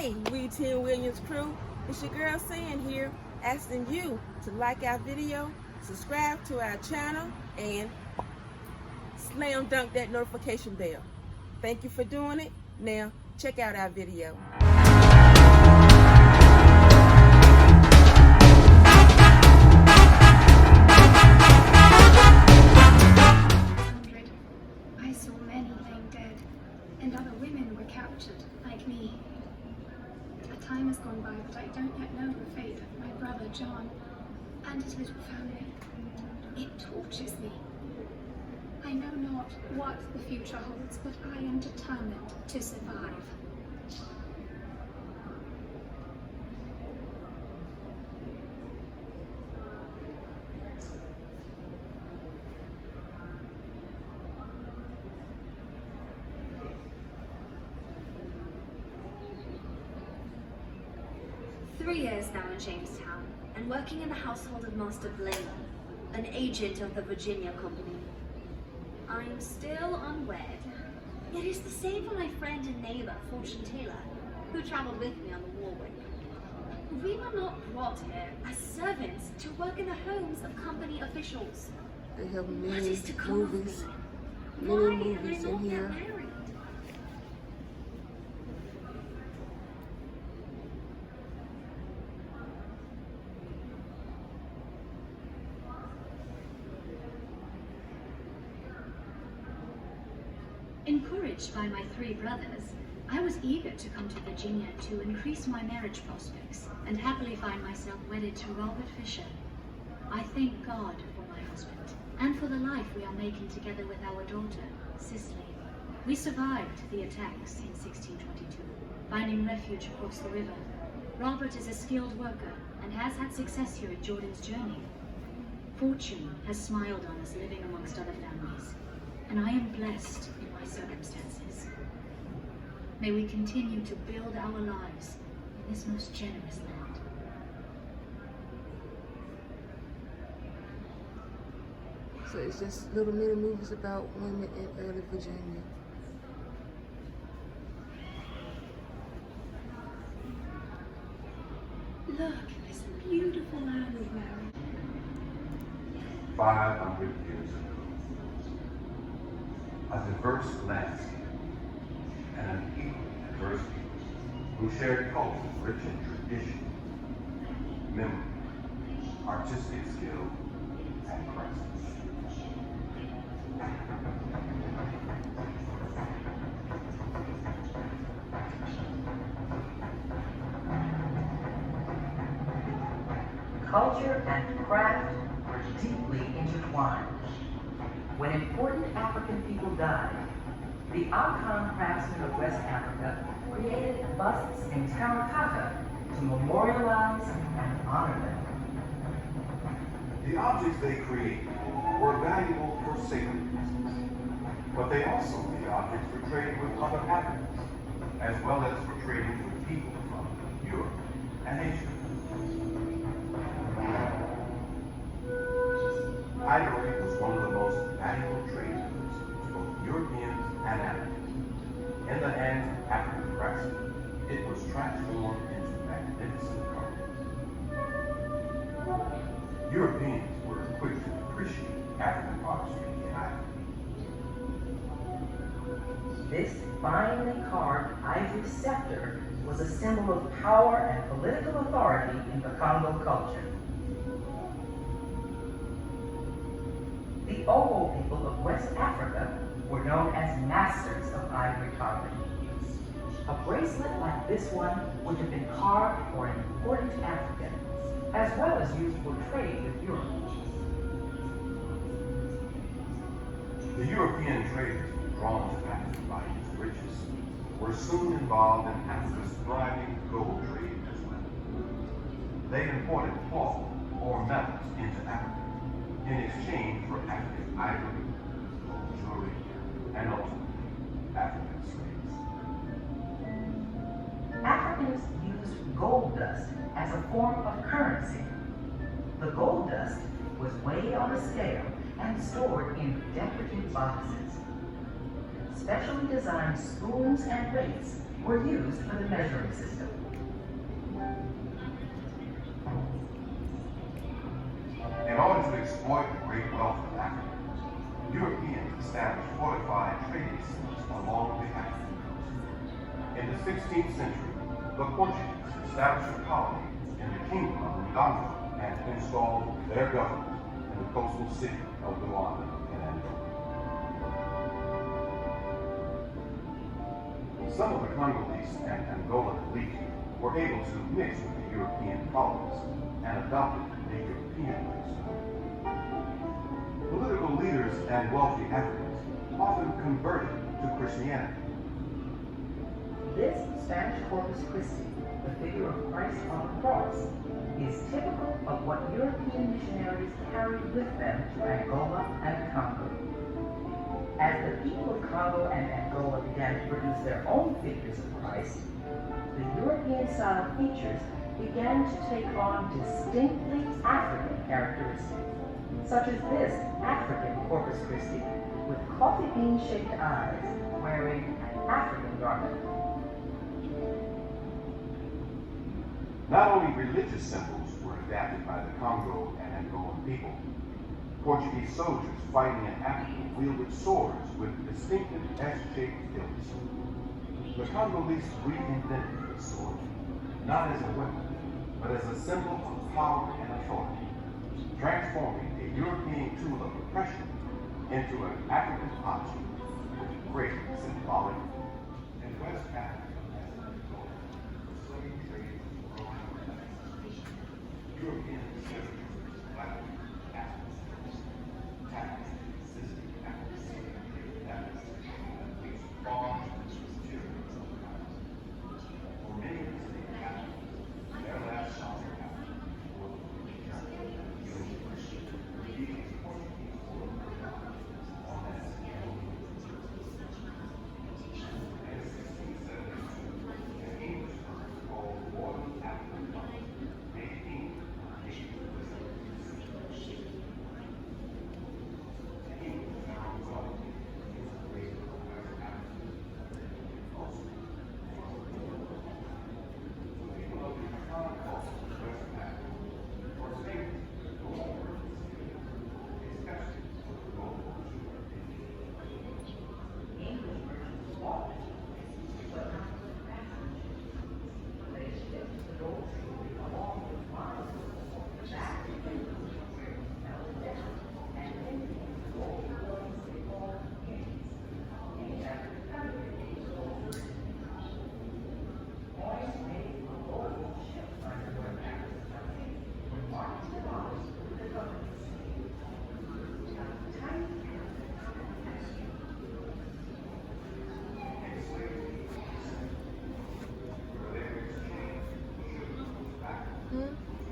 Hey, We 10 Williams crew, it's your girl San here, asking you to like our video, subscribe to our channel, and slam dunk that notification bell. Thank you for doing it. Now, check out our video. I saw many laying dead, and other women were captured, like me. A time has gone by, but I don't yet know the fate of my brother John and his little family. It tortures me. I know not what the future holds, but I am determined to survive. Three years now in Jamestown, and working in the household of Master Blaine, an agent of the Virginia Company. I'm still unwed, yet it's the same for my friend and neighbor, Fortune Taylor, who traveled with me on the Warwick. We were not brought here as servants to work in the homes of company officials. They have What many is to come of movies, me? many Why movies am I in not here. yet married? Encouraged by my three brothers, I was eager to come to Virginia to increase my marriage prospects and happily find myself wedded to Robert Fisher. I thank God for my husband and for the life we are making together with our daughter, Cicely. We survived the attacks in 1622, finding refuge across the river. Robert is a skilled worker and has had success here at Jordan's journey. Fortune has smiled on us living amongst other families, and I am blessed in my circumstances. May we continue to build our lives in this most generous land. So it's just little mini movies about women in early Virginia. Look at this beautiful land we've married. 500 years ago, a diverse landscape and an equally diverse people who shared culture rich in tradition, memory, artistic skill, and presence. Culture and craft were deeply intertwined. When important African people died, the Akan craftsmen of West Africa created busts in terracotta to memorialize and honor them. The objects they created were valuable for sacred reasons, but they also made objects for trading with other Africans, as well as for trading with people from Europe and Asia. Ivory was one of the most valuable trade goods to both Europeans and Africans. In the hands of African craftsmen, it was transformed into magnificent carvings. Europeans were quick to appreciate African artistry in ivory. This finely carved ivory scepter was a symbol of power and political authority in the Congo culture. The Ogo people of West Africa were known as masters of ivory carving. A bracelet like this one would have been carved for an important African, as well as used for trade with Europe. The European traders, drawn to Africa by its riches, were soon involved in Africa's thriving gold trade as well. They imported cloth or metals into Africa in exchange for African ivory, gold jewelry, and ultimately African slaves. Africans used gold dust as a form of currency. The gold dust was weighed on a scale and stored in decorative boxes. Specially designed spoons and weights were used for the measuring system. In order to exploit the great wealth of Africa, Europeans established fortified trading centers along the African coast. In the 16th century, the Portuguese established a colony in the kingdom of Uganda and installed their government in the coastal city of Luanda in Angola. Some of the Congolese and Angolan elite were able to mix with the European colonies and adopted the European ways. Political leaders and wealthy Africans often converted to Christianity. This Spanish Corpus Christi, the figure of Christ on the cross, is typical of what European missionaries carried with them to Angola and Congo. As the people of Congo and Angola began to produce their own figures of Christ, the European-style features began to take on distinctly African characteristics, such as this African Corpus Christi with coffee bean-shaped eyes wearing an African garment. Not only religious symbols were adapted by the Congo and Angolan people, Portuguese soldiers fighting in Africa wielded swords with distinctive S-shaped hilts. The Congolese reinvented the sword, not as a weapon, but as a symbol of power and authority, transforming a European tool of oppression into an African object with great symbolic. In West Africa, the slave trade was growing. European settlers, black Africans, taxed, existing Africans, farms and tyranny sometimes. For many of the slave Africans, their last song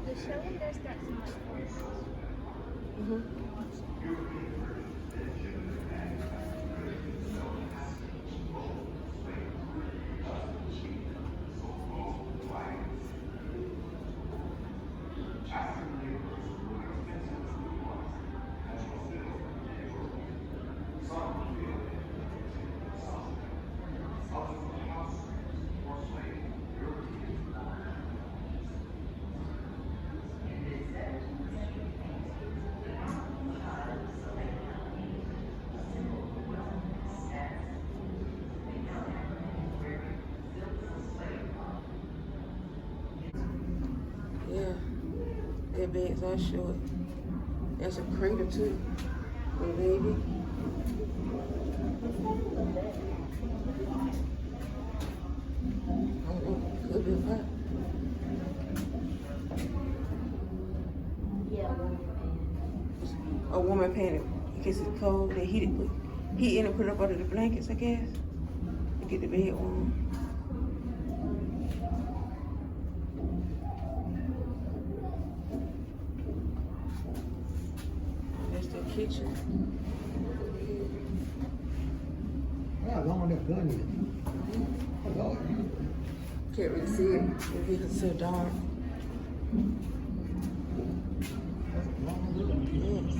The show does that so much. Their beds are short. There's a crater too, for the baby. I don't know, could be a pot. A woman painted in case it's cold. They heat in and put it up under the blankets, I guess, to get the bed warm. Kitchen. How long that gun is? Oh, Lord. Can't really see it because it's so dark. Yes.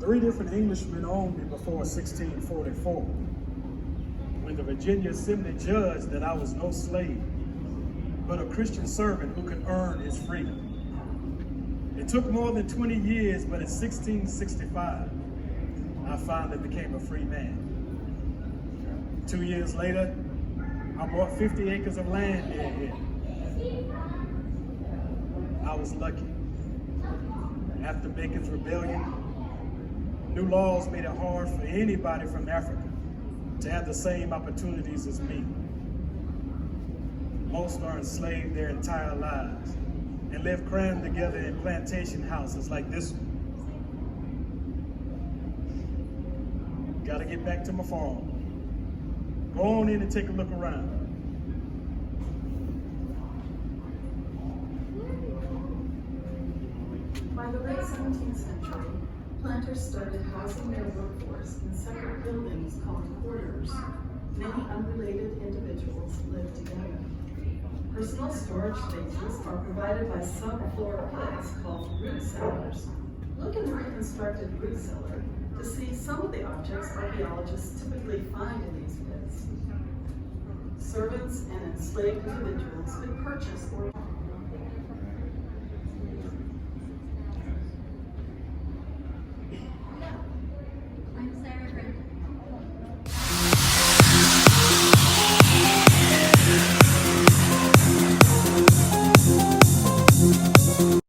3 different Englishmen owned me before 1644, when the Virginia Assembly judged that I was no slave, but a Christian servant who could earn his freedom. It took more than 20 years, but in 1665, I finally became a free man. 2 years later, I bought 50 acres of land near here. I was lucky. After Bacon's Rebellion, new laws made it hard for anybody from Africa to have the same opportunities as me. Most are enslaved their entire lives and live crammed together in plantation houses like this one. Gotta get back to my farm. Go on in and take a look around. By the late 17th century, planters started housing their workforce in separate buildings called quarters. Many unrelated individuals lived together. Personal storage spaces are provided by subfloor pits called root cellars. Look in the reconstructed root cellar to see some of the objects archaeologists typically find in these pits. Servants and enslaved individuals could purchase or